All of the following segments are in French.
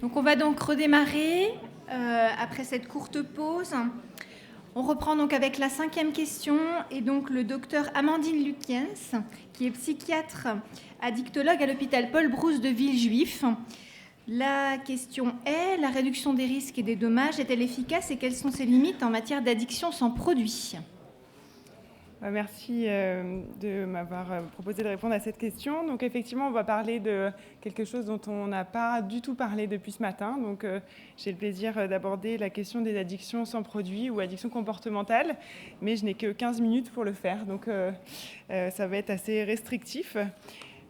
Donc on va donc redémarrer après cette courte pause. On reprend donc avec la 5e question et donc le docteur Amandine Luquiens, qui est psychiatre addictologue à l'hôpital Paul Brousse de Villejuif. La question est: la réduction des risques et des dommages est-elle efficace et quelles sont ses limites en matière d'addiction sans produit ? Merci de m'avoir proposé de répondre à cette question. Donc effectivement, on va parler de quelque chose dont on n'a pas du tout parlé depuis ce matin. Donc j'ai le plaisir d'aborder la question des addictions sans produit ou addictions comportementales, mais je n'ai que 15 minutes pour le faire, donc ça va être assez restrictif.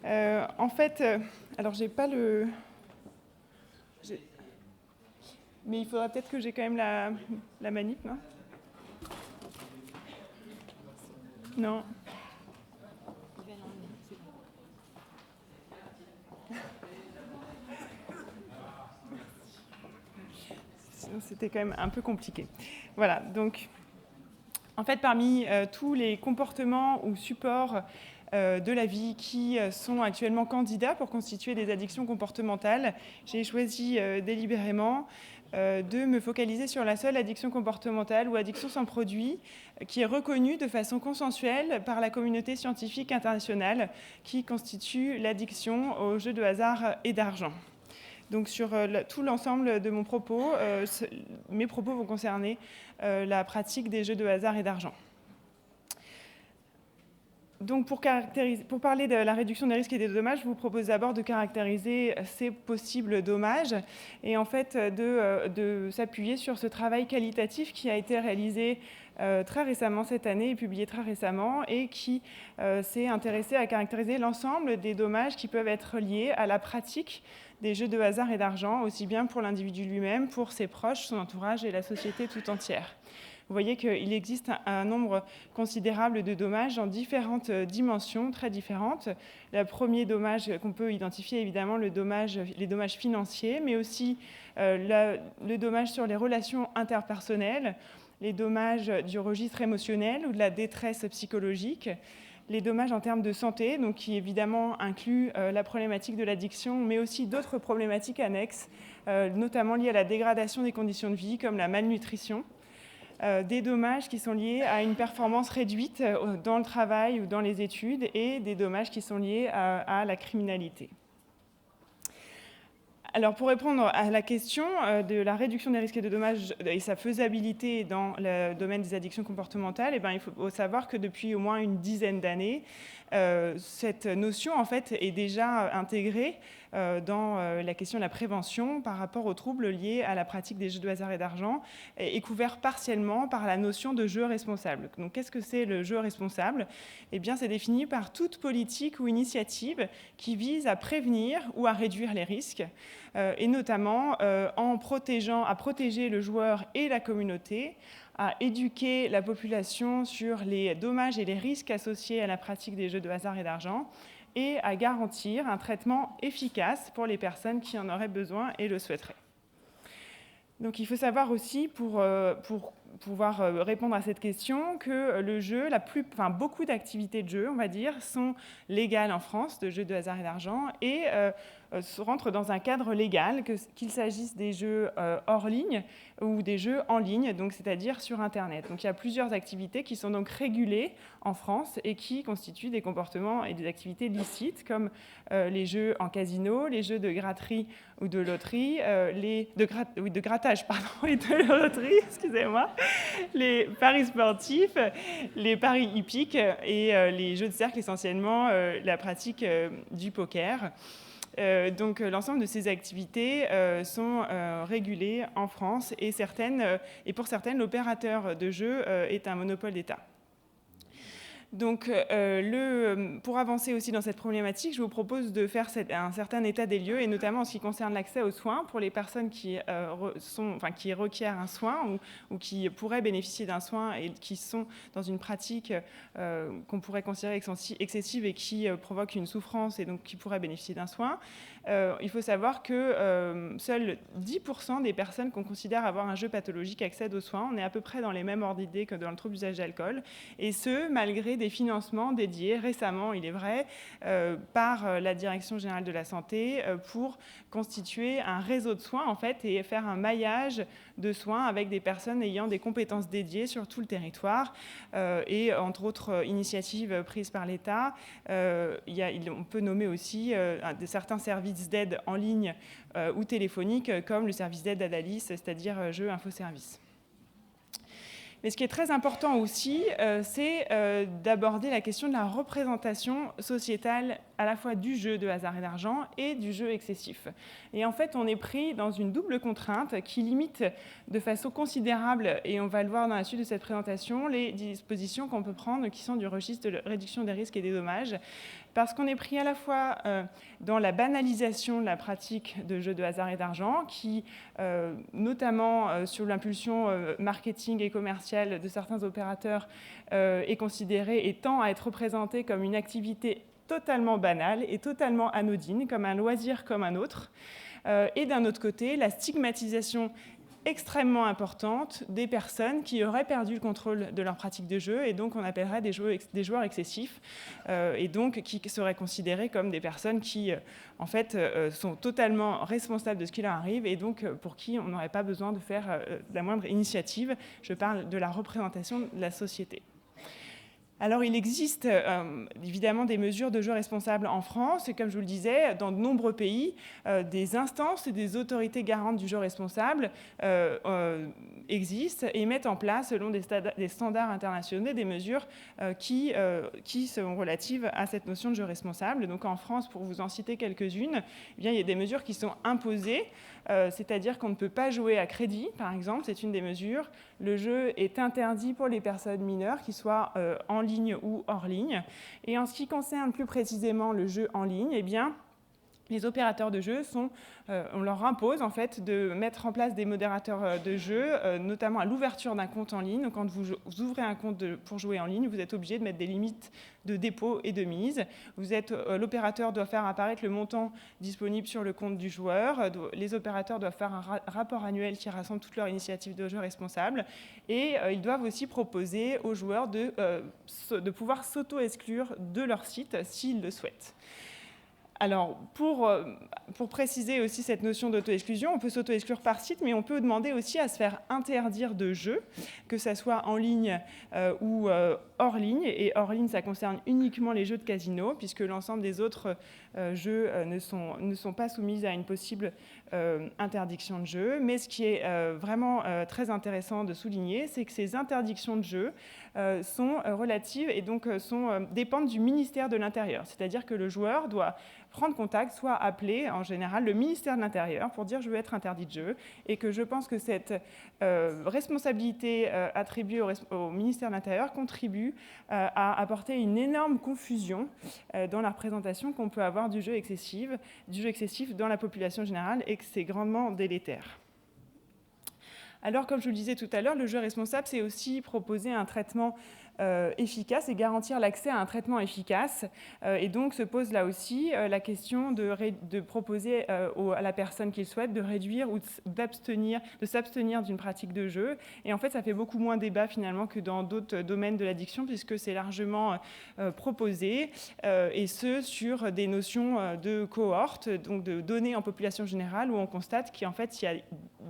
En fait, alors j'ai pas le... Mais il faudra peut-être que j'ai quand même la manip, non ? Non. Sinon, c'était quand même un peu compliqué. Voilà, donc, en fait, parmi tous les comportements ou supports de la vie qui sont actuellement candidats pour constituer des addictions comportementales, j'ai choisi délibérément de me focaliser sur la seule addiction comportementale ou addiction sans produit qui est reconnue de façon consensuelle par la communauté scientifique internationale qui constitue l'addiction aux jeux de hasard et d'argent. Donc sur tout l'ensemble de mon propos, mes propos vont concerner la pratique des jeux de hasard et d'argent. Donc pour parler de la réduction des risques et des dommages, je vous propose d'abord de caractériser ces possibles dommages et en fait de s'appuyer sur ce travail qualitatif qui a été réalisé très récemment cette année et publié très récemment et qui s'est intéressé à caractériser l'ensemble des dommages qui peuvent être liés à la pratique des jeux de hasard et d'argent, aussi bien pour l'individu lui-même, pour ses proches, son entourage et la société tout entière. Vous voyez qu'il existe un nombre considérable de dommages dans différentes dimensions très différentes. Le premier dommage qu'on peut identifier, évidemment, les dommages financiers, mais aussi le dommage sur les relations interpersonnelles, les dommages du registre émotionnel ou de la détresse psychologique, les dommages en termes de santé, donc qui évidemment incluent la problématique de l'addiction, mais aussi d'autres problématiques annexes, notamment liées à la dégradation des conditions de vie, comme la malnutrition. Des dommages qui sont liés à une performance réduite dans le travail ou dans les études et des dommages qui sont liés à la criminalité. Alors pour répondre à la question de la réduction des risques et de dommages et sa faisabilité dans le domaine des addictions comportementales, il faut savoir que depuis au moins une dizaine d'années, cette notion en fait est déjà intégrée dans la question de la prévention par rapport aux troubles liés à la pratique des jeux de hasard et d'argent et couvert partiellement par la notion de jeu responsable. Donc qu'est-ce que c'est le jeu responsable ? Eh bien c'est défini par toute politique ou initiative qui vise à prévenir ou à réduire les risques et notamment à protéger le joueur et la communauté, à éduquer la population sur les dommages et les risques associés à la pratique des jeux de hasard et d'argent et à garantir un traitement efficace pour les personnes qui en auraient besoin et le souhaiteraient. Donc il faut savoir aussi, pour pouvoir répondre à cette question, que le jeu, beaucoup d'activités de jeu, on va dire, sont légales en France, de jeux de hasard et d'argent, et rentrent dans un cadre légal, qu'il s'agisse des jeux hors ligne ou des jeux en ligne, donc c'est-à-dire sur Internet. Donc il y a plusieurs activités qui sont donc régulées en France et qui constituent des comportements et des activités licites, comme les jeux en casino, les jeux de gratterie ou de loterie, de grattage et de loterie, excusez-moi, les paris sportifs, les paris hippiques et les jeux de cercle, essentiellement la pratique du poker. Donc l'ensemble de ces activités sont régulées en France et pour certaines, l'opérateur de jeu est un monopole d'État. Donc, pour avancer aussi dans cette problématique, je vous propose de faire un certain état des lieux, et notamment en ce qui concerne l'accès aux soins pour les personnes qui requièrent un soin ou qui pourraient bénéficier d'un soin et qui sont dans une pratique qu'on pourrait considérer excessive et qui provoque une souffrance et donc qui pourraient bénéficier d'un soin. Il faut savoir que seuls 10% des personnes qu'on considère avoir un jeu pathologique accèdent aux soins. On est à peu près dans les mêmes ordres d'idées que dans le trouble d'usage d'alcool, et ce, malgré des financements dédiés récemment, il est vrai, par la Direction générale de la santé pour constituer un réseau de soins en fait, et faire un maillage de soins avec des personnes ayant des compétences dédiées sur tout le territoire. Et entre autres initiatives prises par l'État, on peut nommer aussi certains services d'aide en ligne ou téléphoniques, comme le service d'aide Adalis, c'est-à-dire Jeux Info Service. Mais ce qui est très important aussi, c'est d'aborder la question de la représentation sociétale à la fois du jeu de hasard et d'argent et du jeu excessif. Et en fait, on est pris dans une double contrainte qui limite de façon considérable, et on va le voir dans la suite de cette présentation, les dispositions qu'on peut prendre qui sont du registre de réduction des risques et des dommages, parce qu'on est pris à la fois dans la banalisation de la pratique de jeux de hasard et d'argent, qui, notamment sous l'impulsion marketing et commerciale de certains opérateurs, est considérée et tend à être représentée comme une activité totalement banale et totalement anodine, comme un loisir comme un autre. Et d'un autre côté, la stigmatisation extrêmement importante des personnes qui auraient perdu le contrôle de leur pratique de jeu, et donc on appellerait des joueurs excessifs, et donc qui seraient considérés comme des personnes qui, en fait, sont totalement responsables de ce qui leur arrive, et donc pour qui on n'aurait pas besoin de faire la moindre initiative. Je parle de la représentation de la société. Alors, il existe évidemment des mesures de jeu responsables en France, et comme je vous le disais, dans de nombreux pays, des instances et des autorités garantes du jeu responsable existent et mettent en place, selon des standards internationaux, des mesures qui sont relatives à cette notion de jeu responsable. Donc en France, pour vous en citer quelques-unes, eh bien, il y a des mesures qui sont imposées, c'est-à-dire qu'on ne peut pas jouer à crédit, par exemple, c'est une des mesures. Le jeu est interdit pour les personnes mineures, qu'ils soient en ligne ou hors ligne. Et en ce qui concerne plus précisément le jeu en ligne, eh bien, les opérateurs de jeu on leur impose en fait de mettre en place des modérateurs de jeu, notamment à l'ouverture d'un compte en ligne. Donc, quand vous ouvrez un compte pour jouer en ligne, vous êtes obligé de mettre des limites de dépôt et de mise. L'opérateur doit faire apparaître le montant disponible sur le compte du joueur. Les opérateurs doivent faire un rapport annuel qui rassemble toutes leurs initiatives de jeu responsables. Et ils doivent aussi proposer aux joueurs de pouvoir s'auto-exclure de leur site s'ils le souhaitent. Alors, pour préciser aussi cette notion d'auto-exclusion, on peut s'auto-exclure par site, mais on peut demander aussi à se faire interdire de jeu, que ça soit en ligne ou hors ligne. Et hors ligne, ça concerne uniquement les jeux de casino, puisque l'ensemble des autres jeux ne sont pas soumis à une possible interdiction de jeu. Mais ce qui est vraiment très intéressant de souligner, c'est que ces interdictions de jeu sont relatives et donc dépendent du ministère de l'Intérieur. C'est-à-dire que le joueur doit prendre contact, soit appeler en général le ministère de l'Intérieur pour dire « je veux être interdit de jeu », et que je pense que cette responsabilité attribuée au ministère de l'Intérieur contribue à apporter une énorme confusion dans la représentation qu'on peut avoir du jeu excessif dans la population générale, et que c'est grandement délétère. Alors, comme je vous le disais tout à l'heure, le jeu responsable, c'est aussi proposer un traitement efficace et garantir l'accès à un traitement efficace. Et donc se pose là aussi la question de proposer à la personne qui le souhaite de réduire ou de s'abstenir d'une pratique de jeu. Et en fait, ça fait beaucoup moins débat finalement que dans d'autres domaines de l'addiction, puisque c'est largement proposé, et ce sur des notions de cohorte, donc de données en population générale, où on constate qu'en fait, il y a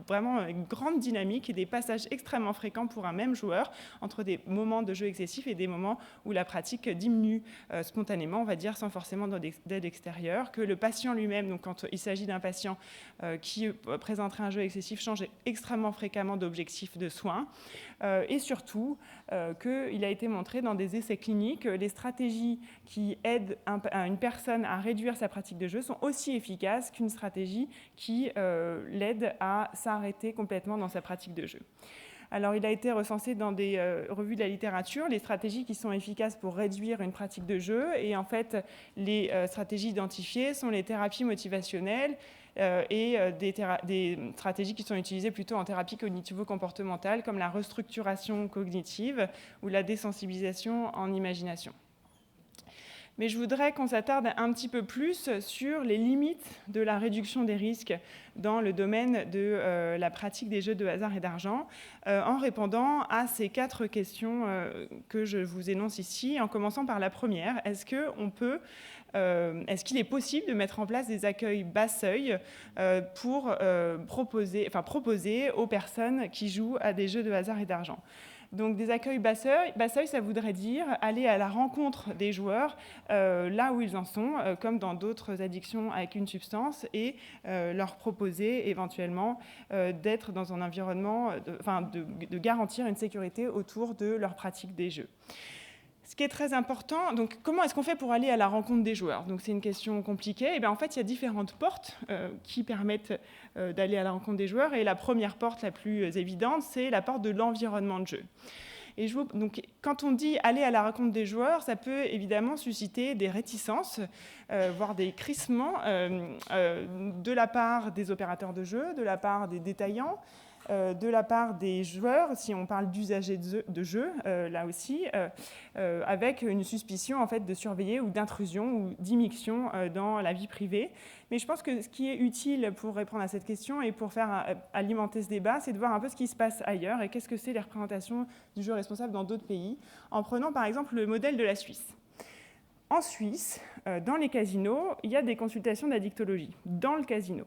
vraiment une grande dynamique et des passages extrêmement fréquents pour un même joueur entre des moments de jeu excessif et des moments où la pratique diminue spontanément, on va dire, sans forcément d'aide extérieure, que le patient lui-même, donc quand il s'agit d'un patient qui présenterait un jeu excessif, change extrêmement fréquemment d'objectif de soins, et surtout qu'il a été montré dans des essais cliniques, les stratégies qui aident une personne à réduire sa pratique de jeu sont aussi efficaces qu'une stratégie qui l'aide à s'arrêter complètement dans sa pratique de jeu. Alors, il a été recensé dans des revues de la littérature, les stratégies qui sont efficaces pour réduire une pratique de jeu. Et en fait, les stratégies identifiées sont les thérapies motivationnelles et des stratégies qui sont utilisées plutôt en thérapie cognitivo-comportementale, comme la restructuration cognitive ou la désensibilisation en imagination. Mais je voudrais qu'on s'attarde un petit peu plus sur les limites de la réduction des risques dans le domaine de la pratique des jeux de hasard et d'argent, en répondant à ces 4 questions que je vous énonce ici, en commençant par la première. Est-ce qu'il est possible de mettre en place des accueils bas seuil pour proposer aux personnes qui jouent à des jeux de hasard et d'argent ? Donc des accueils bas seuil, ça voudrait dire aller à la rencontre des joueurs là où ils en sont, comme dans d'autres addictions avec une substance, et leur proposer éventuellement d'être dans un environnement, de garantir une sécurité autour de leur pratique des jeux. Ce qui est très important, donc comment est-ce qu'on fait pour aller à la rencontre des joueurs ? Donc c'est une question compliquée. Et bien, en fait, il y a différentes portes qui permettent d'aller à la rencontre des joueurs. Et la première porte, la plus évidente, c'est la porte de l'environnement de jeu. Et donc, quand on dit aller à la rencontre des joueurs, ça peut évidemment susciter des réticences, voire des crissements de la part des opérateurs de jeu, de la part des détaillants, de la part des joueurs, si on parle d'usagers de jeu, là aussi, avec une suspicion en fait, de surveiller ou d'intrusion ou d'immixtion dans la vie privée. Mais je pense que ce qui est utile pour répondre à cette question et pour faire alimenter ce débat, c'est de voir un peu ce qui se passe ailleurs et qu'est-ce que c'est les représentations du jeu responsable dans d'autres pays, en prenant par exemple le modèle de la Suisse. En Suisse, dans les casinos, il y a des consultations d'addictologie, dans le casino.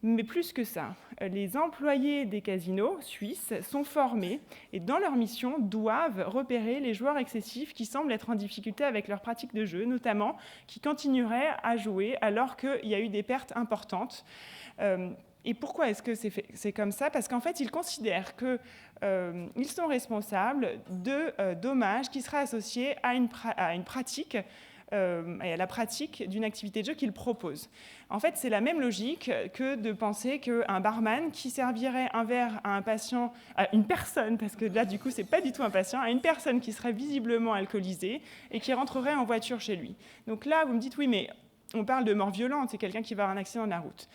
Mais plus que ça, les employés des casinos suisses sont formés et dans leur mission doivent repérer les joueurs excessifs qui semblent être en difficulté avec leur pratique de jeu, notamment qui continueraient à jouer alors qu'il y a eu des pertes importantes. Et pourquoi est-ce que c'est comme ça ? Parce qu'en fait, ils considèrent qu'ils sont responsables de dommages qui seraient associés à une pratique et à la pratique d'une activité de jeu qu'ils proposent. En fait, c'est la même logique que de penser qu'un barman qui servirait un verre à un patient, à une personne, parce que là, du coup, c'est pas du tout un patient, à une personne qui serait visiblement alcoolisée et qui rentrerait en voiture chez lui. Donc là, vous me dites, oui, mais on parle de mort violente, c'est quelqu'un qui va avoir un accident de la route.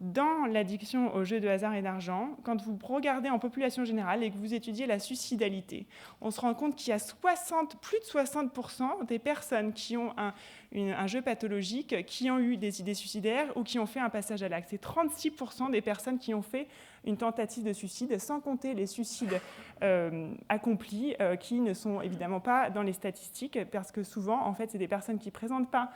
Dans l'addiction aux jeux de hasard et d'argent, quand vous regardez en population générale et que vous étudiez la suicidalité, on se rend compte qu'il y a plus de 60% des personnes qui ont un jeu pathologique qui ont eu des idées suicidaires ou qui ont fait un passage à l'acte. C'est 36% des personnes qui ont fait une tentative de suicide, sans compter les suicides accomplis, qui ne sont évidemment pas dans les statistiques, parce que souvent, en fait, c'est des personnes qui présentent pas,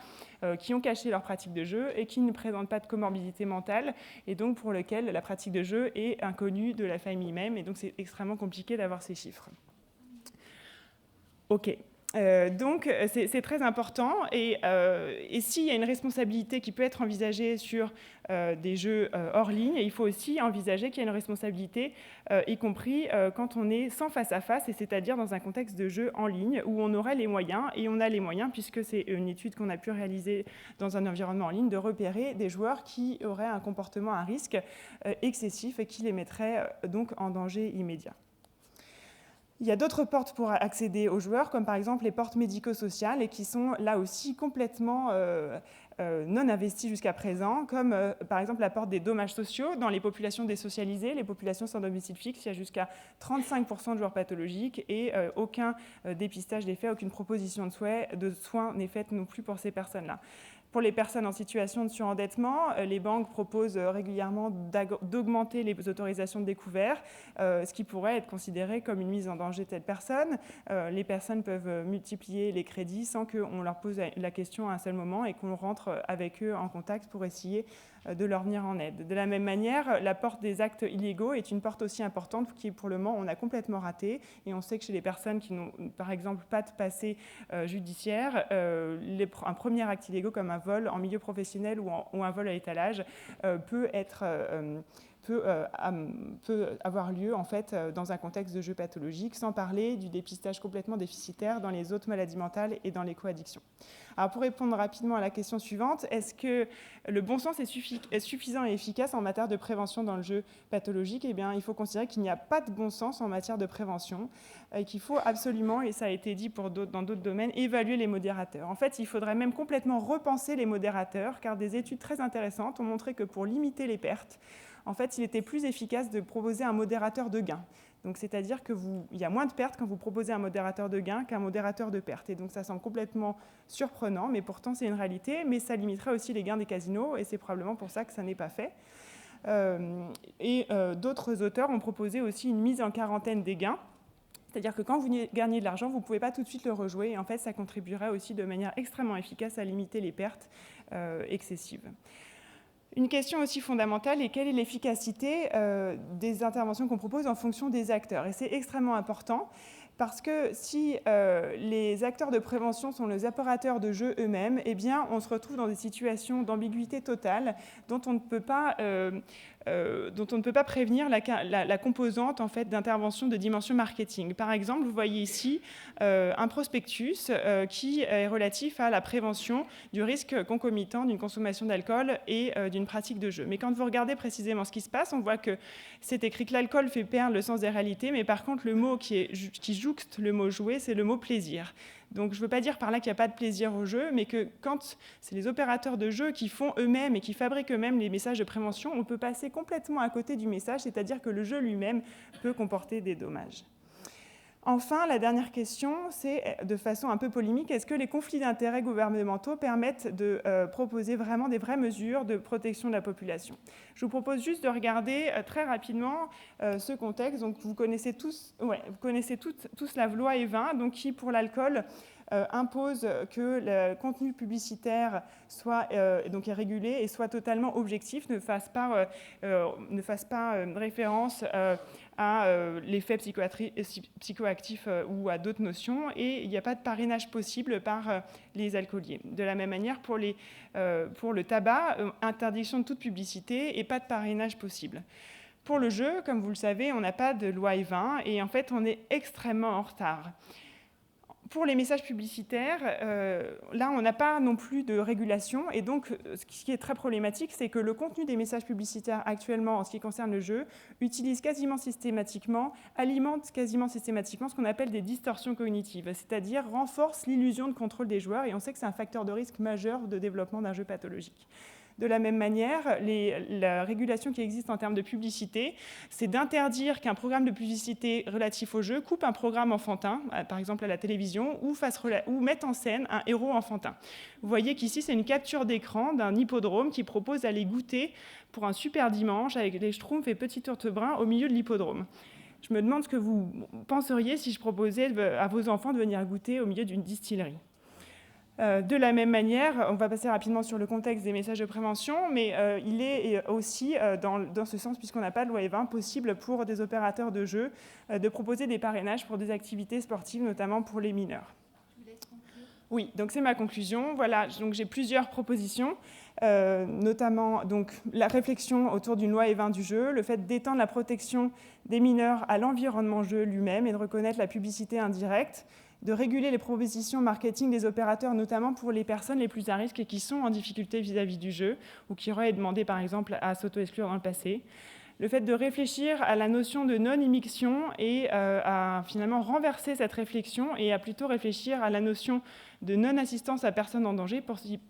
qui ont caché leur pratique de jeu et qui ne présentent pas de comorbidité mentale, et donc pour lesquelles la pratique de jeu est inconnue de la famille même, et donc c'est extrêmement compliqué d'avoir ces chiffres. OK. Donc, c'est très important. Et s'il y a une responsabilité qui peut être envisagée sur des jeux hors ligne, il faut aussi envisager qu'il y a une responsabilité, y compris quand on est sans face-à-face, et c'est-à-dire dans un contexte de jeu en ligne, où on aurait les moyens, et on a les moyens, puisque c'est une étude qu'on a pu réaliser dans un environnement en ligne, de repérer des joueurs qui auraient un comportement à risque excessif et qui les mettraient donc en danger immédiat. Il y a d'autres portes pour accéder aux joueurs, comme par exemple les portes médico-sociales, et qui sont là aussi complètement non investies jusqu'à présent, comme par exemple la porte des dommages sociaux. Dans les populations désocialisées, les populations sans domicile fixe, il y a jusqu'à 35% de joueurs pathologiques et aucun dépistage n'est fait, aucune proposition de soins n'est faite non plus pour ces personnes-là. Pour les personnes en situation de surendettement, les banques proposent régulièrement d'augmenter les autorisations de découvert, ce qui pourrait être considéré comme une mise en danger de telle personne. Les personnes peuvent multiplier les crédits sans qu'on leur pose la question à un seul moment et qu'on rentre avec eux en contact pour essayer de leur venir en aide. De la même manière, la porte des actes illégaux est une porte aussi importante qui, pour le moment, on a complètement raté. Et on sait que chez les personnes qui n'ont, par exemple, pas de passé judiciaire, un premier acte illégaux comme un vol en milieu professionnel ou un vol à l'étalage peut être peut avoir lieu en fait dans un contexte de jeu pathologique, sans parler du dépistage complètement déficitaire dans les autres maladies mentales et dans les co-addictions. Alors pour répondre rapidement à la question suivante, est-ce que le bon sens est suffisant et efficace en matière de prévention dans le jeu pathologique? Eh bien, il faut considérer qu'il n'y a pas de bon sens en matière de prévention et qu'il faut absolument, et ça a été dit dans d'autres domaines, évaluer les modérateurs. En fait, il faudrait même complètement repenser les modérateurs, car des études très intéressantes ont montré que pour limiter les pertes, en fait, il était plus efficace de proposer un modérateur de gain. Donc, c'est-à-dire qu'il y a moins de pertes quand vous proposez un modérateur de gain qu'un modérateur de pertes. Et donc, ça semble complètement surprenant, mais pourtant, c'est une réalité. Mais ça limiterait aussi les gains des casinos, et c'est probablement pour ça que ça n'est pas fait. D'autres auteurs ont proposé aussi une mise en quarantaine des gains. C'est-à-dire que quand vous gagnez de l'argent, vous ne pouvez pas tout de suite le rejouer. Et en fait, ça contribuerait aussi de manière extrêmement efficace à limiter les pertes excessives. Une question aussi fondamentale est quelle est l'efficacité des interventions qu'on propose en fonction des acteurs. Et c'est extrêmement important parce que si les acteurs de prévention sont les opérateurs de jeu eux-mêmes, eh bien, on se retrouve dans des situations d'ambiguïté totale dont on ne peut pas prévenir la composante en fait, d'intervention de dimension marketing. Par exemple, vous voyez ici un prospectus qui est relatif à la prévention du risque concomitant d'une consommation d'alcool et d'une pratique de jeu. Mais quand vous regardez précisément ce qui se passe, on voit que c'est écrit que l'alcool fait perdre le sens des réalités, mais par contre, le mot qui jouxte le mot jouer, c'est le mot plaisir. Donc, je ne veux pas dire par là qu'il n'y a pas de plaisir au jeu, mais que quand c'est les opérateurs de jeu qui font eux-mêmes et qui fabriquent eux-mêmes les messages de prévention, on peut passer complètement à côté du message, c'est-à-dire que le jeu lui-même peut comporter des dommages. Enfin, la dernière question, c'est de façon un peu polémique, est-ce que les conflits d'intérêts gouvernementaux permettent de proposer vraiment des vraies mesures de protection de la population? Je vous propose juste de regarder très rapidement ce contexte. Donc, vous connaissez tous la loi E20, donc, qui, pour l'alcool, impose que le contenu publicitaire donc est régulé et soit totalement objectif, ne fasse pas référence à l'effet psychoactif ou à d'autres notions, et il n'y a pas de parrainage possible par les alcooliers. De la même manière, pour le tabac, interdiction de toute publicité et pas de parrainage possible. Pour le jeu, comme vous le savez, on n'a pas de loi E20 et en fait, on est extrêmement en retard. Pour les messages publicitaires, là, on n'a pas non plus de régulation. Et donc, ce qui est très problématique, c'est que le contenu des messages publicitaires actuellement, en ce qui concerne le jeu, alimente quasiment systématiquement ce qu'on appelle des distorsions cognitives, c'est-à-dire renforce l'illusion de contrôle des joueurs. Et on sait que c'est un facteur de risque majeur de développement d'un jeu pathologique. De la même manière, la régulation qui existe en termes de publicité, c'est d'interdire qu'un programme de publicité relatif au jeu coupe un programme enfantin, par exemple à la télévision, ou mette en scène un héros enfantin. Vous voyez qu'ici, c'est une capture d'écran d'un hippodrome qui propose d'aller goûter pour un super dimanche avec les schtroumpfs et petits ours bruns au milieu de l'hippodrome. Je me demande ce que vous penseriez si je proposais à vos enfants de venir goûter au milieu d'une distillerie. De la même manière, on va passer rapidement sur le contexte des messages de prévention, mais il est aussi, dans ce sens, puisqu'on n'a pas de loi E20, possible pour des opérateurs de jeux de proposer des parrainages pour des activités sportives, notamment pour les mineurs. Oui, donc c'est ma conclusion. Voilà, donc j'ai plusieurs propositions, notamment donc, la réflexion autour d'une loi E20 du jeu, le fait d'étendre la protection des mineurs à l'environnement jeu lui-même et de reconnaître la publicité indirecte, de réguler les propositions marketing des opérateurs, notamment pour les personnes les plus à risque et qui sont en difficulté vis-à-vis du jeu ou qui auraient demandé, par exemple, à s'auto-exclure dans le passé. Le fait de réfléchir à la notion de non-immixtion et à finalement renverser cette réflexion et à plutôt réfléchir à la notion de non-assistance à personne en danger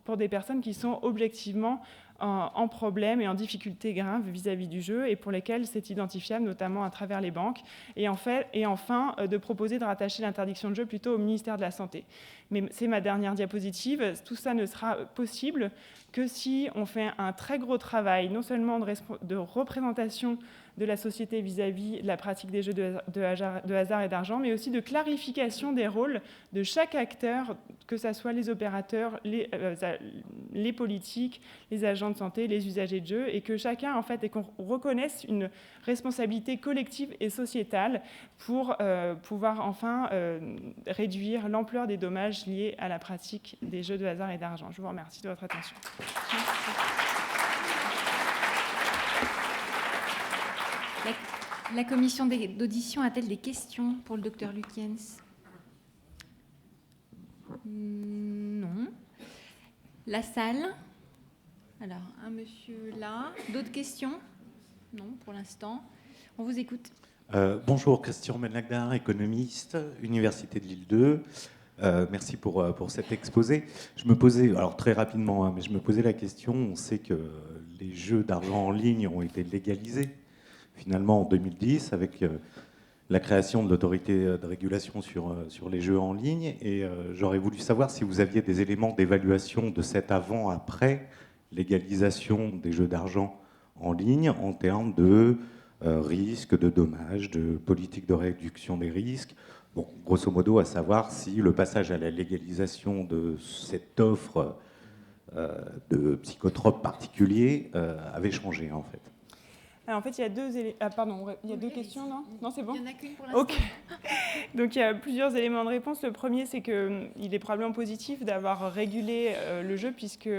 pour des personnes qui sont objectivement en problème et en difficulté grave vis-à-vis du jeu et pour lesquelles c'est identifiable, notamment à travers les banques. Et enfin, de proposer de rattacher l'interdiction de jeu plutôt au ministère de la Santé. Mais c'est ma dernière diapositive. Tout ça ne sera possible que si on fait un très gros travail, non seulement de représentation de la société vis-à-vis de la pratique des jeux de hasard et d'argent, mais aussi de clarification des rôles de chaque acteur, que ce soit les opérateurs, les politiques, les agents de santé, les usagers de jeux, et que chacun, en fait, et qu'on reconnaisse une responsabilité collective et sociétale pour pouvoir enfin réduire l'ampleur des dommages liés à la pratique des jeux de hasard et d'argent. Je vous remercie de votre attention. Merci. La commission d'audition a-t-elle des questions pour le docteur Lutyens? Non. La salle? Alors, un monsieur là. D'autres questions? Non, pour l'instant. On vous écoute. Bonjour, Christian Benlagdar, économiste, Université de Lille 2. Merci pour cet exposé. Je me posais, alors très rapidement, mais je me posais la question, on sait que les jeux d'argent en ligne ont été légalisés, finalement en 2010, avec la création de l'autorité de régulation sur les jeux en ligne. Et j'aurais voulu savoir si vous aviez des éléments d'évaluation de cet avant-après légalisation des jeux d'argent en ligne en termes de risques, de dommages, de politique de réduction des risques. Bon, grosso modo, à savoir si le passage à la légalisation de cette offre de psychotropes particuliers avait changé, en fait. Alors, en fait, il y a deux questions, non? Non, c'est bon? Il n'y en a qu'une pour l'instant. Ok. Donc, il y a plusieurs éléments de réponse. Le premier, c'est qu'il est probablement positif d'avoir régulé le jeu, puisque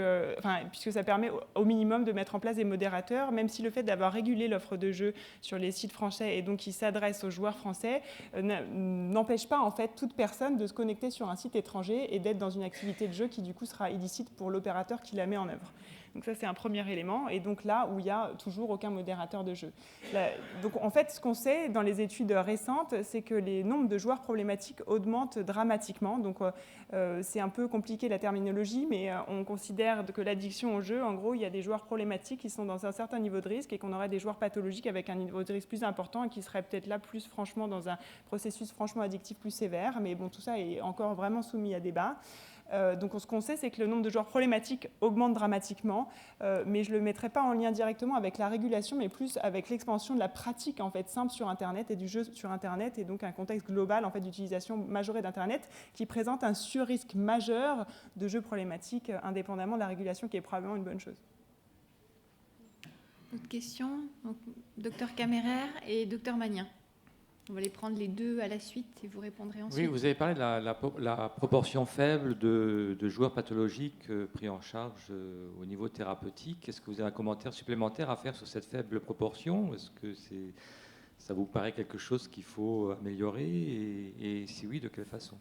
ça permet au minimum de mettre en place des modérateurs, même si le fait d'avoir régulé l'offre de jeu sur les sites français et donc qui s'adresse aux joueurs français n'empêche pas, en fait, toute personne de se connecter sur un site étranger et d'être dans une activité de jeu qui, du coup, sera illicite pour l'opérateur qui la met en œuvre. Donc ça, c'est un premier élément. Et donc là où il n'y a toujours aucun modérateur de jeu. Donc en fait, ce qu'on sait dans les études récentes, c'est que les nombres de joueurs problématiques augmentent dramatiquement. Donc c'est un peu compliqué la terminologie, mais on considère que l'addiction au jeu, en gros, il y a des joueurs problématiques qui sont dans un certain niveau de risque et qu'on aurait des joueurs pathologiques avec un niveau de risque plus important et qui seraient peut-être là plus franchement dans un processus franchement addictif plus sévère. Mais bon, tout ça est encore vraiment soumis à débat. Donc ce qu'on sait, c'est que le nombre de joueurs problématiques augmente dramatiquement, mais je ne le mettrai pas en lien directement avec la régulation, mais plus avec l'expansion de la pratique en fait, simple sur Internet et du jeu sur Internet, et donc un contexte global en fait, d'utilisation majorée d'Internet qui présente un surrisque majeur de jeux problématiques indépendamment de la régulation, qui est probablement une bonne chose. D'autres questions? Donc, Dr Caméraire et Dr Magnin. On va les prendre les deux à la suite et vous répondrez ensuite. Oui, vous avez parlé de la proportion faible de joueurs pathologiques pris en charge au niveau thérapeutique. Est-ce que vous avez un commentaire supplémentaire à faire sur cette faible proportion? Est-ce que ça vous paraît quelque chose qu'il faut améliorer et si oui, de quelle façon?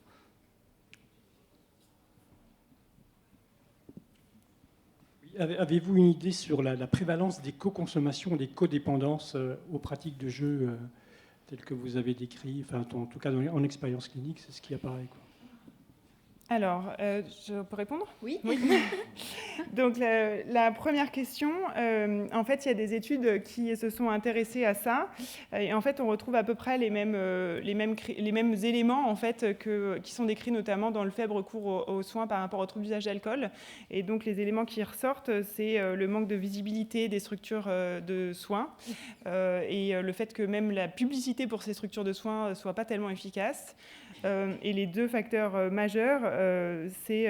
Avez-vous une idée sur la prévalence des co-consommations, des codépendances aux pratiques de jeu telles que vous avez décrit, enfin, en tout cas en expérience clinique, c'est ce qui apparaît, quoi. Alors, je peux répondre? Oui. Donc, la première question, en fait, il y a des études qui se sont intéressées à ça. Et en fait, on retrouve à peu près les mêmes éléments en fait, qui sont décrits notamment dans le faible recours aux soins par rapport au trouble d'usage d'alcool. Et donc, les éléments qui ressortent, c'est le manque de visibilité des structures de soins et le fait que même la publicité pour ces structures de soins ne soit pas tellement efficace. Et les deux facteurs majeurs, c'est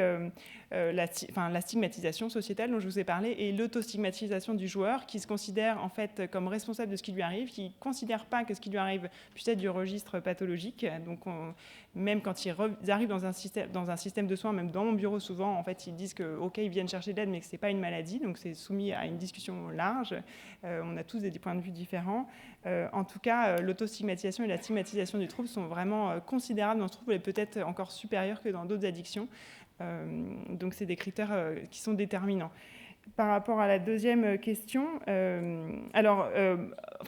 la stigmatisation sociétale dont je vous ai parlé et l'autostigmatisation du joueur qui se considère en fait comme responsable de ce qui lui arrive, qui ne considère pas que ce qui lui arrive puisse être du registre pathologique. Donc même quand ils arrivent dans un système de soins, même dans mon bureau souvent, en fait, ils disent que ok, ils viennent chercher de l'aide, mais que ce n'est pas une maladie. Donc c'est soumis à une discussion large. On a tous des points de vue différents. En tout cas, l'autostigmatisation et la stigmatisation du trouble sont vraiment considérables dans ce trouble et peut-être encore supérieures que dans d'autres addictions. Donc c'est des critères qui sont déterminants. Par rapport à la deuxième question,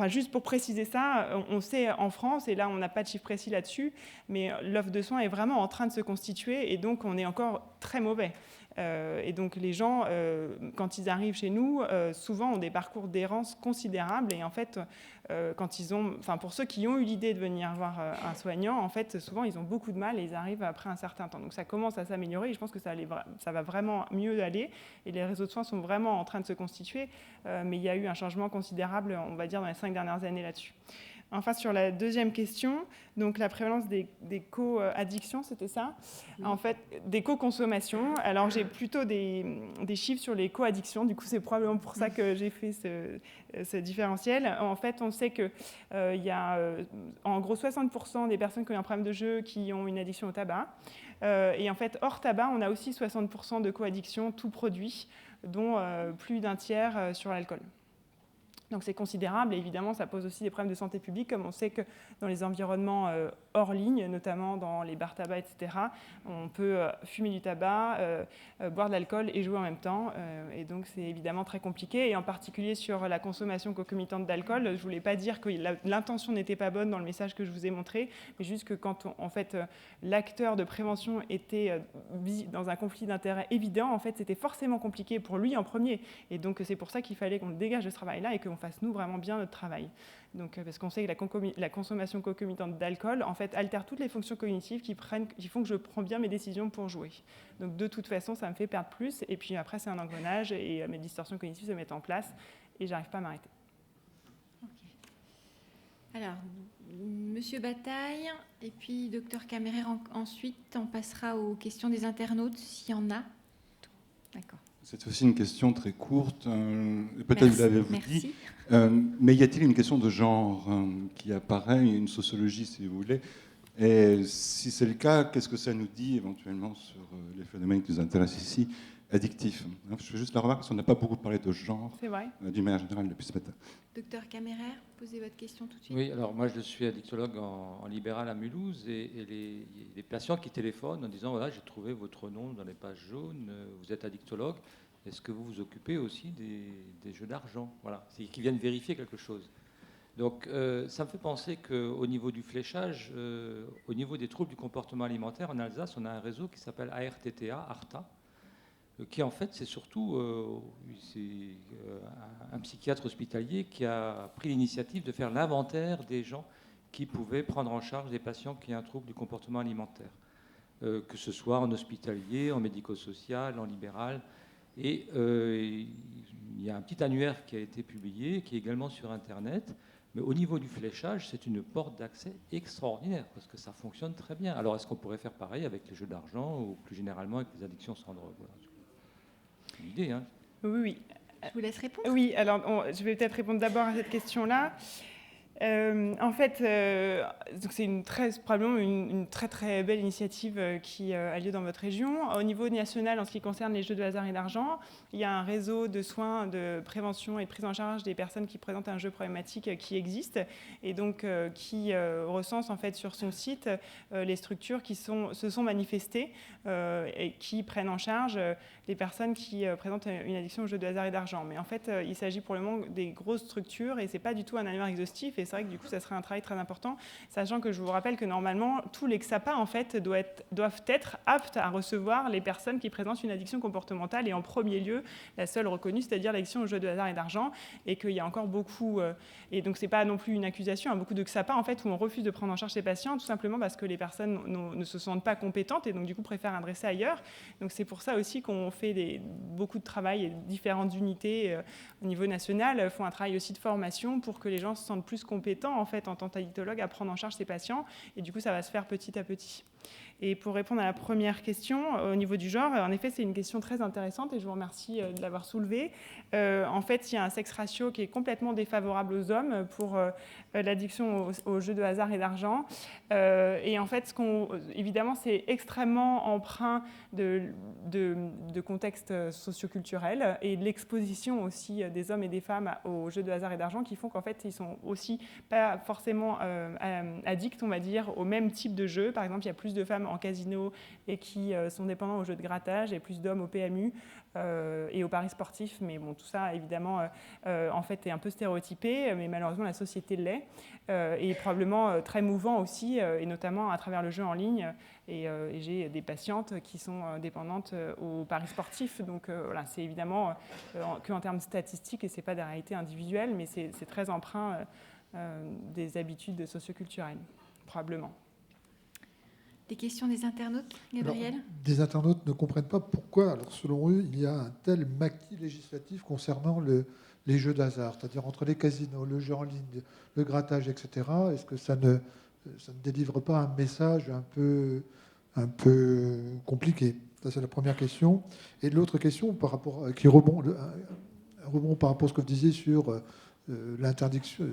juste pour préciser ça, on sait en France, et là on n'a pas de chiffre précis là-dessus, mais l'offre de soins est vraiment en train de se constituer et donc on est encore très mauvais. Et donc les gens, quand ils arrivent chez nous, souvent ont des parcours d'errance considérables. Et en fait, pour ceux qui ont eu l'idée de venir voir un soignant, en fait, souvent ils ont beaucoup de mal et ils arrivent après un certain temps. Donc ça commence à s'améliorer et je pense que ça va vraiment mieux aller. Et les réseaux de soins sont vraiment en train de se constituer. Mais il y a eu un changement considérable, on va dire, dans les 5 dernières années là-dessus. Enfin, sur la deuxième question, donc la prévalence des co-addictions, c'était ça? En fait, des co-consommations. Alors, j'ai plutôt des chiffres sur les co-addictions. Du coup, c'est probablement pour ça que j'ai fait ce différentiel. En fait, on sait qu'il y a en gros 60% des personnes qui ont un problème de jeu qui ont une addiction au tabac. Et en fait, hors tabac, on a aussi 60% de co-addictions, tout produit, dont plus d'un tiers sur l'alcool. Donc c'est considérable et évidemment ça pose aussi des problèmes de santé publique, comme on sait que dans les environnements hors ligne, notamment dans les bars tabac, etc., on peut fumer du tabac, boire de l'alcool et jouer en même temps. Et donc c'est évidemment très compliqué. Et en particulier sur la consommation concomitante d'alcool, je ne voulais pas dire que l'intention n'était pas bonne dans le message que je vous ai montré, mais juste que quand en fait l'acteur de prévention était dans un conflit d'intérêts évident, en fait c'était forcément compliqué pour lui en premier. Et donc c'est pour ça qu'il fallait qu'on dégage de ce travail-là et qu'on fasse nous vraiment bien notre travail. Donc, parce qu'on sait que la consommation concomitante d'alcool en fait altère toutes les fonctions cognitives qui font que je prends bien mes décisions pour jouer. Donc de toute façon ça me fait perdre plus et puis après c'est un engrenage et mes distorsions cognitives se mettent en place et j'arrive pas à m'arrêter. Okay. Alors, Monsieur Bataille et puis Docteur Camérer ensuite on passera aux questions des internautes s'il y en a. D'accord. C'est aussi une question très courte, peut-être vous l'avez dit, mais y a-t-il une question de genre qui apparaît, une sociologie si vous voulez, et si c'est le cas, qu'est-ce que ça nous dit éventuellement sur les phénomènes qui nous intéressent ici, addictifs? Je fais juste la remarque parce qu'on n'a pas beaucoup parlé de genre, d'une manière générale depuis ce matin. Docteur Camérer, posez votre question tout de suite. Oui, alors moi je suis addictologue en libéral à Mulhouse et les patients qui téléphonent en disant voilà, j'ai trouvé votre nom dans les pages jaunes, vous êtes addictologue, est-ce que vous vous occupez aussi des jeux d'argent? Voilà, c'est qu'ils viennent vérifier quelque chose. Donc ça me fait penser qu'au niveau du fléchage, au niveau des troubles du comportement alimentaire en Alsace, on a un réseau qui s'appelle ARTA, qui en fait c'est surtout un psychiatre hospitalier qui a pris l'initiative de faire l'inventaire des gens qui pouvaient prendre en charge des patients qui ont un trouble du comportement alimentaire, que ce soit en hospitalier, en médico-social, en libéral. Et il y a un petit annuaire qui a été publié, qui est également sur Internet. Mais au niveau du fléchage, c'est une porte d'accès extraordinaire, parce que ça fonctionne très bien. Alors est-ce qu'on pourrait faire pareil avec les jeux d'argent ou plus généralement avec les addictions sans drogue? Voilà. C'est une idée, hein. Oui. Je vous laisse répondre. Oui, alors je vais peut-être répondre d'abord à cette question-là. En fait, c'est probablement une très très belle initiative qui a lieu dans votre région. Au niveau national, en ce qui concerne les jeux de hasard et d'argent, il y a un réseau de soins, de prévention et de prise en charge des personnes qui présentent un jeu problématique qui existe et donc qui recense en fait sur son site les structures qui se sont manifestées et qui prennent en charge les personnes qui présentent une addiction aux jeux de hasard et d'argent. Mais en fait, il s'agit pour le moment des grosses structures et c'est pas du tout un annuaire exhaustif. Et c'est vrai que du coup, ça serait un travail très important, sachant que je vous rappelle que normalement, tous les XAPA en fait doivent être aptes à recevoir les personnes qui présentent une addiction comportementale et en premier lieu, la seule reconnue, c'est-à-dire l'addiction aux jeux de hasard et d'argent, et qu'il y a encore beaucoup, et donc c'est pas non plus une accusation, hein, beaucoup de XAPA en fait où on refuse de prendre en charge ces patients, tout simplement parce que les personnes ne se sentent pas compétentes et donc du coup préfèrent adresser ailleurs. Donc c'est pour ça aussi qu'on fait beaucoup de travail et différentes unités au niveau national font un travail aussi de formation pour que les gens se sentent plus compétents en fait en tant qu'addictologue à prendre en charge ces patients et du coup ça va se faire petit à petit. Et pour répondre à la première question, au niveau du genre, en effet, c'est une question très intéressante et je vous remercie de l'avoir soulevée. En fait, il y a un sexe ratio qui est complètement défavorable aux hommes pour l'addiction aux jeux de hasard et d'argent. Et en fait, évidemment, c'est extrêmement empreint de contexte socioculturel et de l'exposition aussi des hommes et des femmes aux jeux de hasard et d'argent qui font qu'en fait, ils sont aussi pas forcément addicts, on va dire, au même type de jeu. Par exemple, il y a plus de femmes en casino et qui sont dépendants aux jeux de grattage et plus d'hommes au PMU et aux paris sportifs. Mais bon, tout ça, évidemment, en fait, est un peu stéréotypé, mais malheureusement, la société l'est. Et probablement très mouvant aussi, et notamment à travers le jeu en ligne. Et j'ai des patientes qui sont dépendantes aux paris sportifs. Donc voilà, c'est évidemment qu'en termes statistiques, et ce n'est pas des réalités individuelles, mais c'est très empreint des habitudes socioculturelles, probablement. Des questions des internautes, Gabriel? Alors, des internautes ne comprennent pas pourquoi, alors selon eux, il y a un tel maquis législatif concernant les jeux d'hasard, c'est-à-dire entre les casinos, le jeu en ligne, le grattage, etc. Est-ce que ça ne délivre pas un message un peu compliqué? Ça, c'est la première question. Et l'autre question, qui rebond par rapport à ce que vous disiez sur l'interdiction,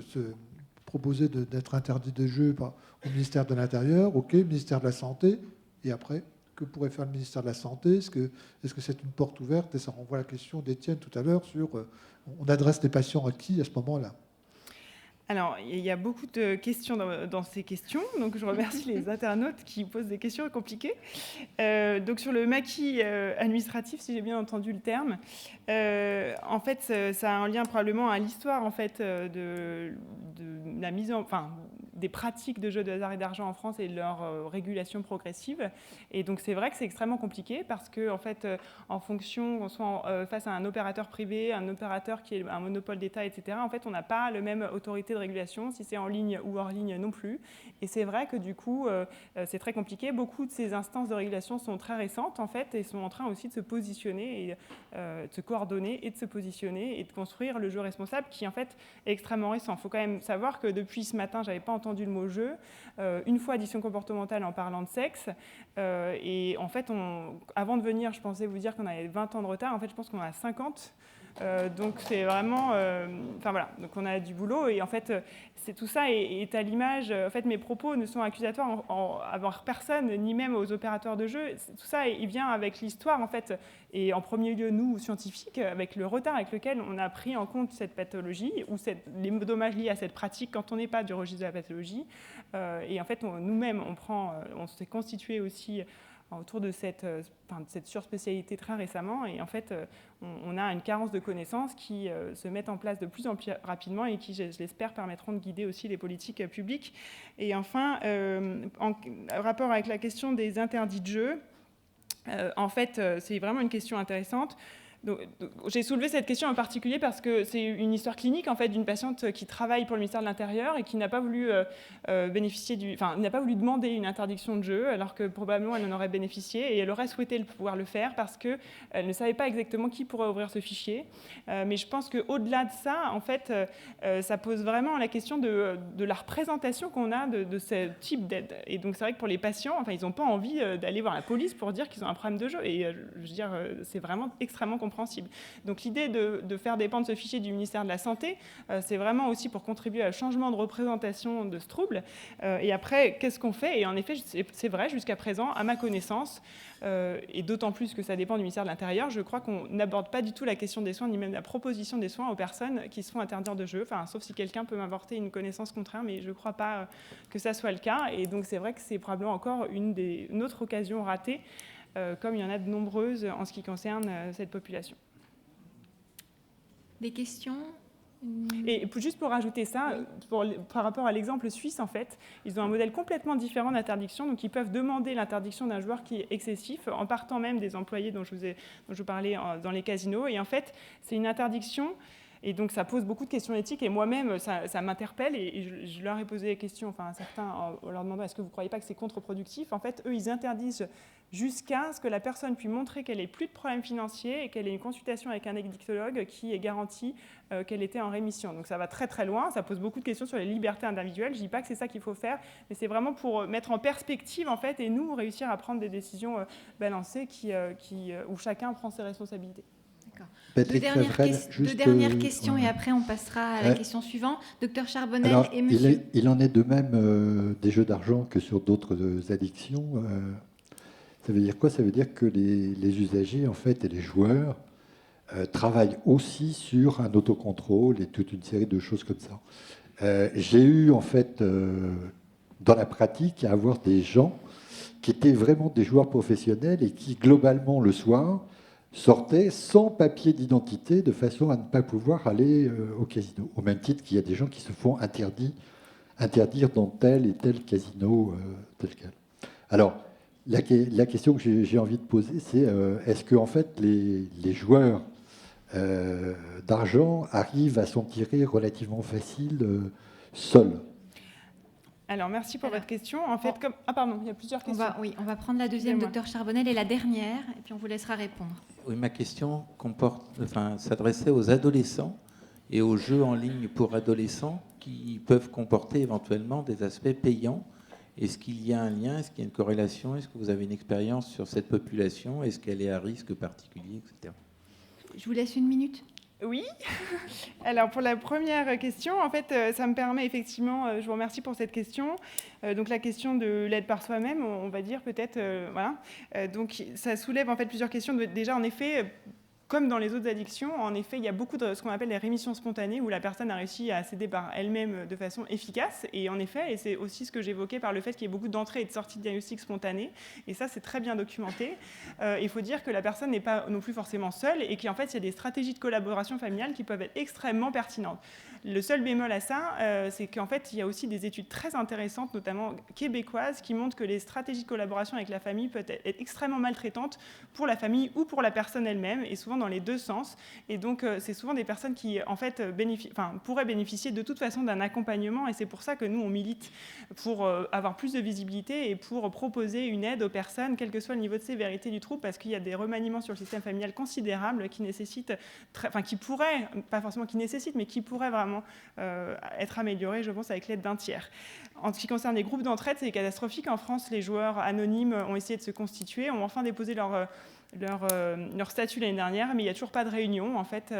proposer d'être interdit de jeu au ministère de l'Intérieur, ok, ministère de la Santé, et après, que pourrait faire le ministère de la Santé? Est-ce que c'est une porte ouverte? Et ça renvoie à la question d'Étienne tout à l'heure sur on adresse les patients à qui à ce moment-là? Alors, il y a beaucoup de questions dans ces questions, donc je remercie les internautes qui posent des questions compliquées. Donc sur le maquis administratif, si j'ai bien entendu le terme, en fait, ça a un lien probablement à l'histoire en fait de la mise en, enfin, des pratiques de jeux de hasard et d'argent en France et de leur régulation progressive. Et donc c'est vrai que c'est extrêmement compliqué parce que en fait, en fonction, qu'on soit face à un opérateur privé, un opérateur qui est un monopole d'État, etc. En fait, on n'a pas le même autorité de régulation, si c'est en ligne ou hors ligne non plus. Et c'est vrai que du coup, c'est très compliqué. Beaucoup de ces instances de régulation sont très récentes en fait et sont en train aussi de se positionner et de se coordonner et de se positionner et de construire le jeu responsable qui en fait est extrêmement récent. Il faut quand même savoir que depuis ce matin, j'avais pas entendu le mot jeu. Une fois addiction comportementale en parlant de sexe. Et en fait, avant de venir, je pensais vous dire qu'on avait 20 ans de retard. En fait, je pense qu'on en a 50. Donc c'est vraiment, enfin voilà, donc on a du boulot et en fait c'est tout ça est à l'image. En fait, mes propos ne sont accusatoires envers personne, ni même aux opérateurs de jeu. Tout ça, il vient avec l'histoire en fait, et en premier lieu nous scientifiques, avec le retard avec lequel on a pris en compte cette pathologie ou les dommages liés à cette pratique quand on n'est pas du registre de la pathologie. Et en fait, nous-mêmes, on s'est constitué aussi autour de cette surspécialité très récemment. Et en fait, on a une carence de connaissances qui se mettent en place de plus en plus rapidement et qui, je l'espère, permettront de guider aussi les politiques publiques. Et enfin, en rapport avec la question des interdits de jeu, en fait, c'est vraiment une question intéressante. Donc, j'ai soulevé cette question en particulier parce que c'est une histoire clinique en fait d'une patiente qui travaille pour le ministère de l'Intérieur et qui n'a pas voulu n'a pas voulu demander une interdiction de jeu alors que probablement elle en aurait bénéficié et elle aurait souhaité pouvoir le faire parce que elle ne savait pas exactement qui pourrait ouvrir ce fichier. Mais je pense qu'au-delà de ça, en fait, ça pose vraiment la question de la représentation qu'on a de ce type d'aide. Et donc c'est vrai que pour les patients, enfin ils n'ont pas envie d'aller voir la police pour dire qu'ils ont un problème de jeu. Et je veux dire, c'est vraiment extrêmement compréhensible. Donc l'idée de faire dépendre ce fichier du ministère de la Santé, c'est vraiment aussi pour contribuer au changement de représentation de ce trouble. Et après, qu'est-ce qu'on fait? Et en effet, c'est vrai, jusqu'à présent, à ma connaissance, et d'autant plus que ça dépend du ministère de l'Intérieur, je crois qu'on n'aborde pas du tout la question des soins, ni même la proposition des soins aux personnes qui se font interdire de jeu, enfin, sauf si quelqu'un peut m'apporter une connaissance contraire, mais je ne crois pas que ça soit le cas. Et donc c'est vrai que c'est probablement encore une autre occasion ratée, comme il y en a de nombreuses en ce qui concerne cette population. Des questions? Et juste pour rajouter ça, par rapport à l'exemple suisse, en fait, ils ont un modèle complètement différent d'interdiction. Donc, ils peuvent demander l'interdiction d'un joueur qui est excessif, en partant même des employés dont je vous parlais dans les casinos. Et en fait, c'est une interdiction. Et donc, ça pose beaucoup de questions éthiques. Et moi-même, ça m'interpelle. Et je leur ai posé des questions, enfin, certains, en leur demandant est-ce que vous ne croyez pas que c'est contre-productif? En fait, eux, ils interdisent jusqu'à ce que la personne puisse montrer qu'elle n'ait plus de problèmes financiers et qu'elle ait une consultation avec un addictologue qui est garanti qu'elle était en rémission. Donc, ça va très, très loin. Ça pose beaucoup de questions sur les libertés individuelles. Je ne dis pas que c'est ça qu'il faut faire, mais c'est vraiment pour mettre en perspective, en fait, et nous, réussir à prendre des décisions balancées où chacun prend ses responsabilités. Deux dernières questions et après on passera à la question suivante. Docteur Charbonnel. Alors, et monsieur... il en est de même des jeux d'argent que sur d'autres addictions. Ça veut dire quoi? Ça veut dire que les usagers en fait, et les joueurs travaillent aussi sur un autocontrôle et toute une série de choses comme ça. J'ai eu en fait dans la pratique à avoir des gens qui étaient vraiment des joueurs professionnels et qui globalement le soir sortaient sans papier d'identité de façon à ne pas pouvoir aller au casino. Au même titre qu'il y a des gens qui se font interdire dans tel et tel casino tel quel. Alors, la question que j'ai envie de poser, c'est est-ce que en fait, les joueurs d'argent arrivent à s'en tirer relativement facile seuls? Alors, merci pour votre question. En fait, pardon, il y a plusieurs questions. On va prendre la deuxième, docteur Charbonnel, et la dernière, et puis on vous laissera répondre. Oui, ma question s'adressait aux adolescents et aux jeux en ligne pour adolescents qui peuvent comporter éventuellement des aspects payants. Est-ce qu'il y a un lien? Est-ce qu'il y a une corrélation? Est-ce que vous avez une expérience sur cette population? Est-ce qu'elle est à risque particulier, etc.? Je vous laisse une minute. Oui. Alors pour la première question, en fait, ça me permet effectivement, je vous remercie pour cette question. Donc la question de l'aide par soi-même, on va dire peut-être, voilà. Donc ça soulève en fait plusieurs questions. Déjà, en effet, comme dans les autres addictions, en effet, il y a beaucoup de ce qu'on appelle les rémissions spontanées, où la personne a réussi à s'aider par elle-même de façon efficace. Et en effet, et c'est aussi ce que j'évoquais par le fait qu'il y ait beaucoup d'entrées et de sorties de diagnostic spontanées. Et ça, c'est très bien documenté. Il faut dire que la personne n'est pas non plus forcément seule et qu'en fait, il y a des stratégies de collaboration familiale qui peuvent être extrêmement pertinentes. Le seul bémol à ça, c'est qu'en fait, il y a aussi des études très intéressantes, notamment québécoises, qui montrent que les stratégies de collaboration avec la famille peuvent être extrêmement maltraitantes pour la famille ou pour la personne elle-même, et souvent dans les deux sens. Et donc, c'est souvent des personnes qui, en fait, pourraient bénéficier de toute façon d'un accompagnement, et c'est pour ça que nous, on milite pour avoir plus de visibilité et pour proposer une aide aux personnes, quel que soit le niveau de sévérité du trouble, parce qu'il y a des remaniements sur le système familial considérables qui nécessitent, qui pourraient, pas forcément qui nécessitent, mais qui pourraient vraiment être amélioré, je pense, avec l'aide d'un tiers. En ce qui concerne les groupes d'entraide, c'est catastrophique. En France, les joueurs anonymes ont essayé de se constituer, ont enfin déposé leur statut l'année dernière, mais il n'y a toujours pas de réunions, en fait,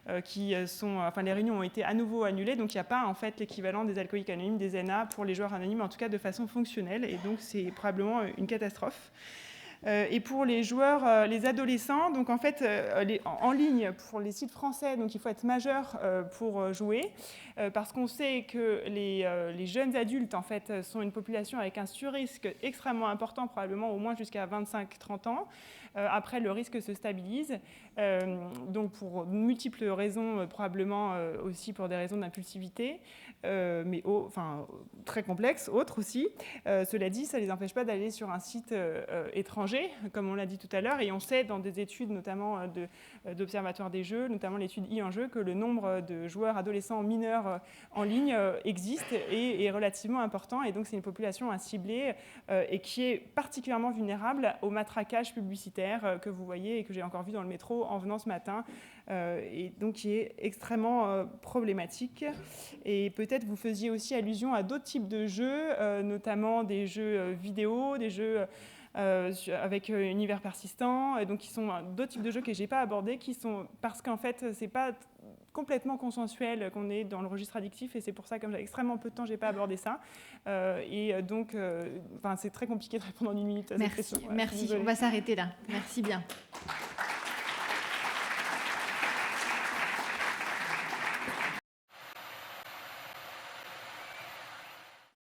les réunions ont été à nouveau annulées, donc il n'y a pas, en fait, l'équivalent des alcooliques anonymes, des NA, pour les joueurs anonymes, en tout cas de façon fonctionnelle, et donc c'est probablement une catastrophe. Et pour les joueurs, les adolescents, donc en fait, en ligne, pour les sites français, donc il faut être majeur pour jouer, parce qu'on sait que les jeunes adultes, en fait, sont une population avec un surrisque extrêmement important, probablement au moins jusqu'à 25-30 ans. Après, le risque se stabilise, donc pour multiples raisons, probablement aussi pour des raisons d'impulsivité, mais très complexes, autres aussi. Cela dit, ça ne les empêche pas d'aller sur un site étranger, comme on l'a dit tout à l'heure, et on sait dans des études, notamment d'Observatoire des jeux, notamment l'étude e-enjeu, que le nombre de joueurs adolescents mineurs en ligne existe et est relativement important, et donc c'est une population à cibler et qui est particulièrement vulnérable au matraquage publicitaire que vous voyez et que j'ai encore vu dans le métro en venant ce matin, et donc qui est extrêmement problématique. Et peut-être vous faisiez aussi allusion à d'autres types de jeux, notamment des jeux vidéo, des jeux avec univers persistant, donc qui sont d'autres types de jeux que je n'ai pas abordés, qui sont, parce qu'en fait, c'est pas complètement consensuel qu'on est dans le registre addictif, et c'est pour ça, comme j'ai extrêmement peu de temps, je n'ai pas abordé ça. Et donc, c'est très compliqué de répondre en une minute à cette question. Merci, on va s'arrêter là. Merci bien.